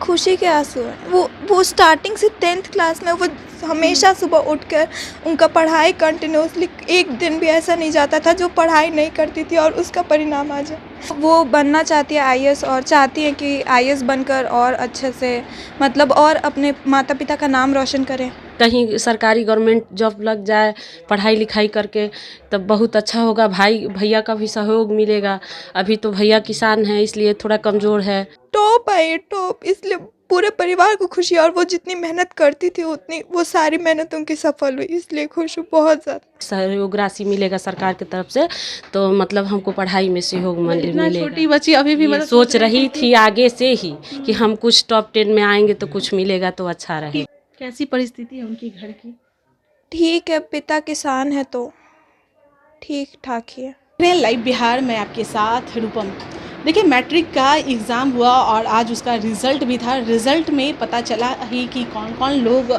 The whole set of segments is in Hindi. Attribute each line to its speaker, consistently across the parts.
Speaker 1: खुशी के आंसू हैं। वो स्टार्टिंग से 10th क्लास में वो हमेशा सुबह उठकर उनका पढ़ाई कंटिन्यूअसली, एक दिन भी ऐसा नहीं जाता था जो पढ़ाई नहीं करती थी और उसका परिणाम आ जाए। वो बनना चाहती है आईएएस और चाहती हैं कि आईएएस बनकर और अच्छे से मतलब और अपने माता पिता का नाम रोशन करें।
Speaker 2: कहीं सरकारी गवर्नमेंट जॉब लग जाए पढ़ाई लिखाई करके तब बहुत अच्छा होगा, भाई भैया का भी सहयोग मिलेगा। अभी तो भैया किसान हैं इसलिए थोड़ा कमज़ोर है।
Speaker 1: टॉप आई टॉप, इसलिए पूरे परिवार को खुशी है और वो जितनी मेहनत करती थी उतनी वो सारी मेहनत उनकी सफल हुई, इसलिए खुश हूँ बहुत ज़्यादा।
Speaker 2: सहयोग राशि मिलेगा सरकार की तरफ से तो मतलब हमको पढ़ाई में सहयोग
Speaker 3: इतना
Speaker 2: मिलेगा।
Speaker 3: छोटी बच्ची अभी भी
Speaker 2: ये
Speaker 3: मतलब
Speaker 2: सोच रही थी आगे से ही कि हम कुछ टॉप 10 में आएंगे तो कुछ मिलेगा तो अच्छा रहे।
Speaker 3: कैसी परिस्थिति है उनकी घर की?
Speaker 1: ठीक है, पिता किसान है तो ठीक ठाक ही है।
Speaker 3: लाइव बिहार में आपके साथ रूपम। देखिए, मैट्रिक का एग्ज़ाम हुआ और आज उसका रिज़ल्ट भी था। रिज़ल्ट में पता चला ही कि कौन कौन लोग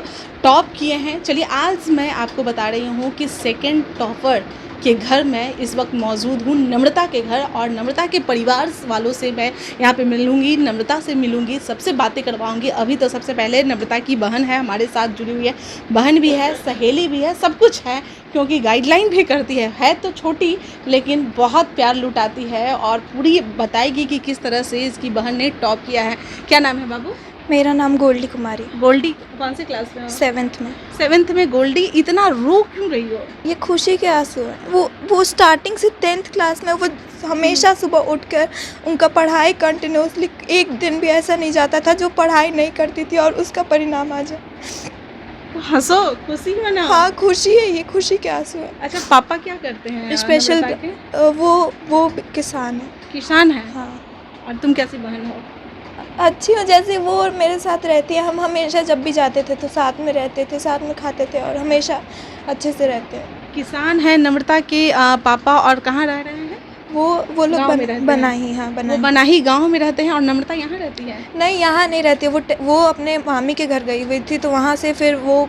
Speaker 3: टॉप किए हैं। चलिए आज मैं आपको बता रही हूँ कि सेकंड टॉपर के घर में इस वक्त मौजूद हूँ, नम्रता के घर, और नम्रता के परिवार वालों से मैं यहाँ पे मिलूँगी, नम्रता से मिलूँगी, सबसे बातें करवाऊँगी। अभी तो सबसे पहले नम्रता की बहन है हमारे साथ जुड़ी हुई है, बहन भी है, सहेली भी है, सब कुछ है, क्योंकि गाइडलाइन भी करती है तो छोटी लेकिन बहुत प्यार लुटाती है और पूरी बताएगी कि किस तरह से इसकी बहन ने टॉप किया है। क्या नाम है बाबू?
Speaker 1: मेरा नाम गोल्डी कुमारी।
Speaker 3: गोल्डी कौन सी क्लास में हो?
Speaker 1: 7th में।
Speaker 3: 7th में। गोल्डी इतना रो क्यों रही हो?
Speaker 1: ये खुशी के आंसू हैं। वो स्टार्टिंग से 10th क्लास में वो हमेशा सुबह उठकर उनका पढ़ाई कंटिन्यूअसली, एक दिन भी ऐसा नहीं जाता था जो पढ़ाई नहीं करती थी और उसका परिणाम आ जाए।
Speaker 3: हंसो, खुशी मनाओ।
Speaker 1: हाँ खुशी है, ये खुशी के आंसू हैं।
Speaker 3: अच्छा, पापा क्या करते हैं?
Speaker 1: स्पेशल
Speaker 3: नम्रता के?
Speaker 1: वो किसान है।
Speaker 3: किसान है।
Speaker 1: हाँ
Speaker 3: और तुम कैसी बहन हो?
Speaker 1: अच्छी हो, जैसे वो और मेरे साथ रहती है, हम हमेशा जब भी जाते थे तो साथ में रहते थे, साथ में खाते थे और हमेशा अच्छे से रहते हैं।
Speaker 3: किसान है नम्रता के पापा, और कहाँ रह रहे हैं?
Speaker 1: वो लोग
Speaker 3: गाँव में रहते हैं।
Speaker 1: बनाही, हाँ
Speaker 3: वो
Speaker 1: बनाही।
Speaker 3: बनाही गांव में रहते हैं और नम्रता यहाँ रहती है?
Speaker 1: नहीं यहाँ नहीं रहती, वो अपने मामी के घर गई हुई थी, तो वहाँ से फिर वो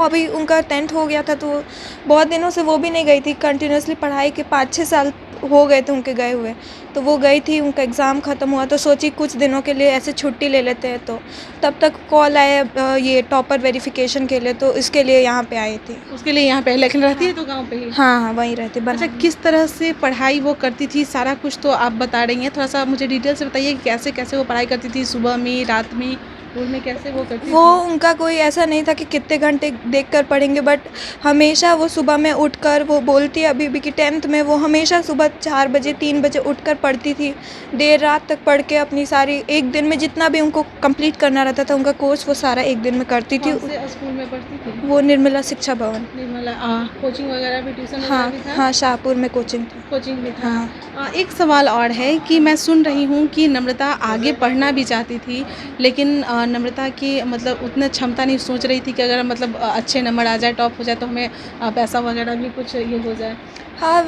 Speaker 1: अभी उनका 10th हो गया था तो बहुत दिनों से वो भी नहीं गई थी। कंटिन्यूसली पढ़ाई के 5-6 साल हो गए थे उनके गए हुए, तो वो गई थी, उनका एग्ज़ाम ख़त्म हुआ तो सोची कुछ दिनों के लिए ऐसे छुट्टी ले लेते हैं, तो तब तक कॉल आया ये टॉपर वेरिफिकेशन के लिए, तो इसके लिए यहाँ पे आई थी।
Speaker 3: उसके लिए यहाँ पे, लेकिन रहती है तो गांव पे ही?
Speaker 1: हाँ हाँ वहीं रहती
Speaker 3: अच्छा, किस तरह से पढ़ाई वो करती थी, सारा कुछ तो आप बता रही हैं, थोड़ा सा मुझे डिटेल से बताइए कि कैसे कैसे वो पढ़ाई करती थी, सुबह में, रात में, स्कूल में, कैसे वो करती
Speaker 1: वो
Speaker 3: थी?
Speaker 1: उनका कोई ऐसा नहीं था कि कितने घंटे देखकर पढ़ेंगे, बट हमेशा वो सुबह में उठकर, वो बोलती है अभी भी कि 10th में वो हमेशा सुबह 4 बजे 3 बजे उठकर पढ़ती थी, देर रात तक पढ़ के अपनी सारी एक दिन में जितना भी उनको कंप्लीट करना रहता था उनका कोर्स, वो सारा एक दिन में करती थी।
Speaker 3: कौन से स्कूल में पढ़ती थी?
Speaker 1: वो निर्मला शिक्षा भवन।
Speaker 3: निर्मला। कोचिंग वगैरह भी, ट्यूशन
Speaker 1: हाँ
Speaker 3: वगैरह भी था?
Speaker 1: हाँ शाहपुर में कोचिंग था।
Speaker 3: कोचिंग भी था।
Speaker 1: हाँ
Speaker 3: एक सवाल और है कि मैं सुन रही हूँ कि नम्रता आगे पढ़ना भी चाहती थी, लेकिन नम्रता की मतलब उतना क्षमता नहीं, सोच रही थी कि अगर मतलब अच्छे नंबर आ जाए, टॉप हो जाए तो हमें पैसा वगैरह भी कुछ ये हो जाए।
Speaker 1: हाँ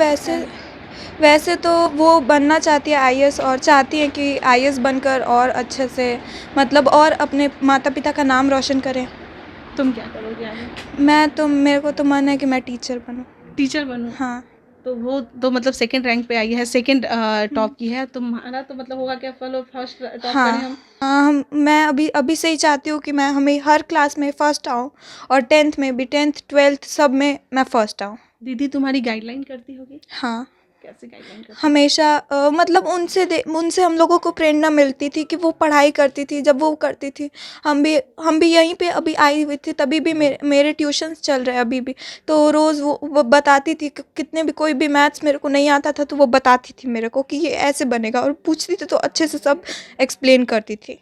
Speaker 1: वैसे तो वो बनना चाहती है आईएएस और चाहती हैं कि आईएएस बनकर और अच्छे से मतलब और अपने माता पिता का नाम रोशन करें।
Speaker 3: तुम क्या करोगे आगे?
Speaker 1: मेरे को तो मन है कि मैं टीचर बनूं।
Speaker 3: टीचर बनूँ?
Speaker 1: हाँ
Speaker 3: तो वो तो मतलब सेकंड रैंक पे आई है, सेकंड टॉप की है, तुम्हारा तो मतलब होगा क्या, फर्स्ट टॉप
Speaker 1: हाँ
Speaker 3: करें हम?
Speaker 1: मैं अभी से ही चाहती हूँ कि मैं हमें हर क्लास में फ़र्स्ट आऊँ और 10th में भी, 10th 12th सब में मैं फ़र्स्ट आऊँ।
Speaker 3: दीदी तुम्हारी गाइडलाइन करती होगी?
Speaker 1: हाँ
Speaker 3: कैसे गाइडलाइन करती?
Speaker 1: हमेशा मतलब उनसे हम लोगों को प्रेरणा मिलती थी कि वो पढ़ाई करती थी, जब वो करती थी हम भी यहीं पे अभी आई हुई थी, तभी भी मेरे ट्यूशन्स चल रहे हैं अभी भी, तो रोज़ वो बताती थी कि कितने भी कोई भी मैथ्स मेरे को नहीं आता था तो वो बताती थी मेरे को कि ये ऐसे बनेगा, और पूछती थी तो अच्छे से सब एक्सप्लेन करती थी,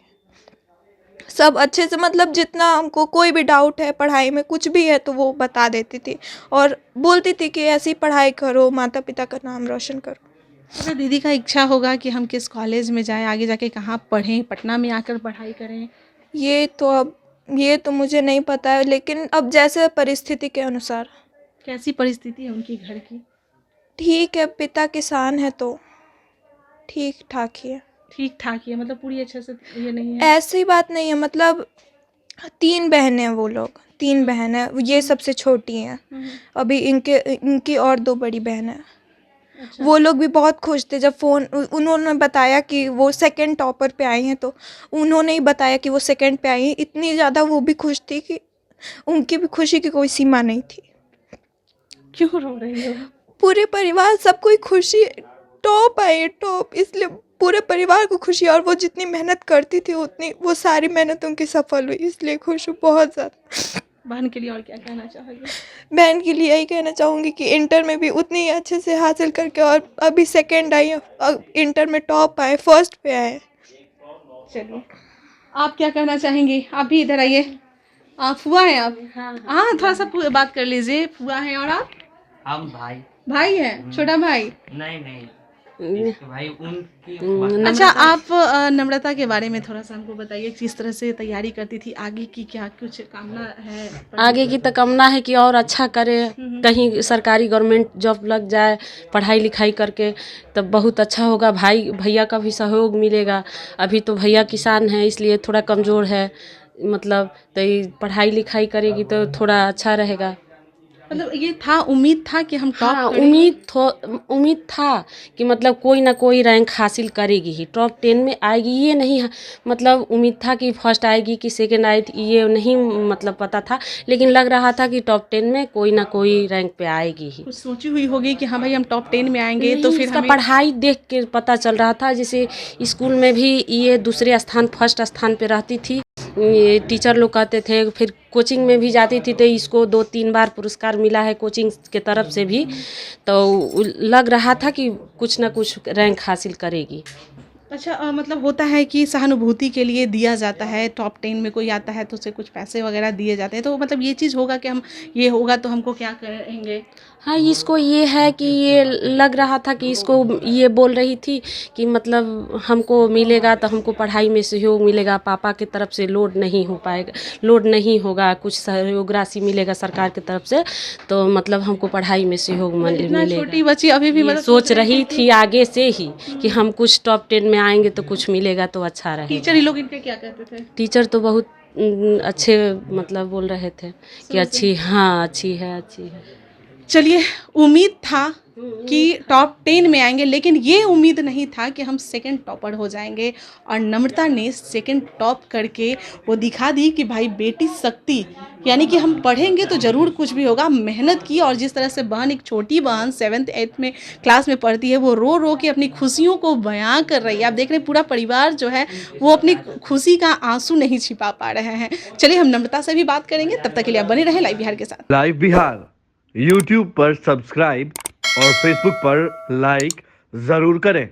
Speaker 1: सब अच्छे से, मतलब जितना हमको कोई भी डाउट है पढ़ाई में कुछ भी है तो वो बता देती थी और बोलती थी कि ऐसी पढ़ाई करो, माता पिता का नाम रोशन करो।
Speaker 3: अच्छा, दीदी का इच्छा होगा कि हम किस कॉलेज में जाएं, आगे जाके कहाँ पढ़ें, पटना में आकर पढ़ाई करें?
Speaker 1: ये तो मुझे नहीं पता है, लेकिन अब जैसे परिस्थिति के अनुसार।
Speaker 3: कैसी परिस्थिति है उनकी घर की?
Speaker 1: ठीक है, पिता किसान है तो ठीक ठाक ही है।
Speaker 3: ठीक ठाक ही है, मतलब पूरी अच्छे से ये नहीं है?
Speaker 1: ऐसी बात नहीं है, मतलब 3 बहनें हैं वो लोग, 3 बहन है, ये सबसे छोटी हैं, अभी इनकी और 2 बड़ी बहन है। वो लोग भी बहुत खुश थे जब उन्होंने बताया कि वो सेकंड टॉपर पे आई हैं, तो उन्होंने ही बताया कि वो सेकंड पे आई हैं। इतनी ज़्यादा वो भी खुश थी कि उनकी भी खुशी की कोई सीमा नहीं थी।
Speaker 3: क्यों रो रही हो?
Speaker 1: पूरे परिवार सब कोई खुशी, टॉप आई टॉप, इसलिए पूरे परिवार को खुशी। और वो जितनी मेहनत करती थी उतनी वो सारी मेहनत उनकी सफल हुई, इसलिए खुश हूँ बहुत ज़्यादा।
Speaker 3: बहन के लिए और क्या कहना चाहोगे?
Speaker 1: बहन के लिए यही कहना चाहूँगी कि इंटर में भी उतनी ही अच्छे से हासिल करके और अभी सेकंड आई, इंटर में टॉप आए, फर्स्ट पे आए।
Speaker 3: चलिए, आप क्या कहना चाहेंगे? आप भी इधर आइए। आप फुआ हैं आप? हाँ, थोड़ा सा बात कर लीजिए। फुआ हैं और आप?
Speaker 4: हम भाई
Speaker 3: भाई हैं, छोटा भाई।
Speaker 4: नहीं इसके भाई उनकी
Speaker 3: अच्छा, आप नम्रता के बारे में थोड़ा सा हमको बताइए, किस तरह से तैयारी करती थी, आगे की क्या कुछ कामना है?
Speaker 2: आगे की तमन्ना है कि और अच्छा करे, कहीं सरकारी गवर्नमेंट जॉब लग जाए, पढ़ाई लिखाई करके तब बहुत अच्छा होगा। भाई भैया का भी सहयोग मिलेगा। अभी तो भैया किसान हैं इसलिए थोड़ा कमज़ोर है, मतलब तो ये पढ़ाई लिखाई करेगी तो थोड़ा अच्छा रहेगा।
Speaker 3: मतलब ये था, उम्मीद था कि हम टॉप
Speaker 2: हाँ,
Speaker 3: करेंगे?
Speaker 2: उम्मीद था कि मतलब कोई ना कोई रैंक हासिल करेगी ही, टॉप 10 में आएगी। ये नहीं मतलब उम्मीद था कि फर्स्ट आएगी कि सेकंड आएगी, ये नहीं मतलब पता था, लेकिन लग रहा था कि टॉप 10 में कोई ना कोई रैंक पे आएगी ही।
Speaker 3: कुछ सोची हुई होगी कि हाँ भाई हम टॉप 10 में आएंगे तो
Speaker 2: नहीं,
Speaker 3: फिर
Speaker 2: इसका
Speaker 3: हमें
Speaker 2: पढ़ाई देख के पता चल रहा था। जैसे स्कूल में भी ये दूसरे स्थान फर्स्ट स्थान पे रहती थी, ये टीचर लोग कहते थे। फिर कोचिंग में भी जाती थी तो इसको 2-3 बार पुरस्कार मिला है कोचिंग के तरफ से भी, तो लग रहा था कि कुछ ना कुछ रैंक हासिल करेगी।
Speaker 3: अच्छा, मतलब होता है कि सहानुभूति के लिए दिया जाता है, टॉप 10 में कोई आता है तो उसे कुछ पैसे वगैरह दिए जाते हैं, तो मतलब ये चीज़ होगा कि हम ये होगा तो हमको क्या करेंगे?
Speaker 2: हाँ, इसको ये है कि ये लग रहा था कि इसको ये बोल रही थी कि मतलब हमको मिलेगा तो हमको पढ़ाई में सहयोग मिलेगा, पापा की तरफ से लोड नहीं हो पाएगा, लोड नहीं होगा, कुछ सहयोग राशि मिलेगा सरकार की तरफ से, तो मतलब हमको पढ़ाई में सहयोग
Speaker 3: इतना
Speaker 2: मिलेगा।
Speaker 3: छोटी बच्ची अभी भी
Speaker 2: ये
Speaker 3: मतलब
Speaker 2: सोच रही थी आगे से ही कि हम कुछ टॉप 10 में आएंगे तो कुछ मिलेगा तो अच्छा रहेगा।
Speaker 3: टीचर ही लोग इनके क्या कहते थे?
Speaker 2: टीचर तो बहुत अच्छे मतलब बोल रहे थे कि अच्छी, हाँ अच्छी है।
Speaker 3: चलिए, उम्मीद था कि टॉप 10 में आएंगे, लेकिन ये उम्मीद नहीं था कि हम सेकंड टॉपर हो जाएंगे। और नम्रता ने सेकंड टॉप करके वो दिखा दी कि भाई बेटी शक्ति, यानी कि हम पढ़ेंगे तो ज़रूर कुछ भी होगा। मेहनत की, और जिस तरह से बहन, एक छोटी बहन 7th 8th में क्लास में पढ़ती है, वो रो रो के अपनी खुशियों को बयां कर रही है। आप देख रहे हैं पूरा परिवार जो है वो अपनी खुशी का आंसू नहीं छिपा पा रहे हैं। चलिए, हम नम्रता से भी बात करेंगे, तब तक के लिए आप बने रहें लाइव बिहार के साथ।
Speaker 5: लाइव बिहार YouTube पर सब्सक्राइब और Facebook पर लाइक जरूर करें।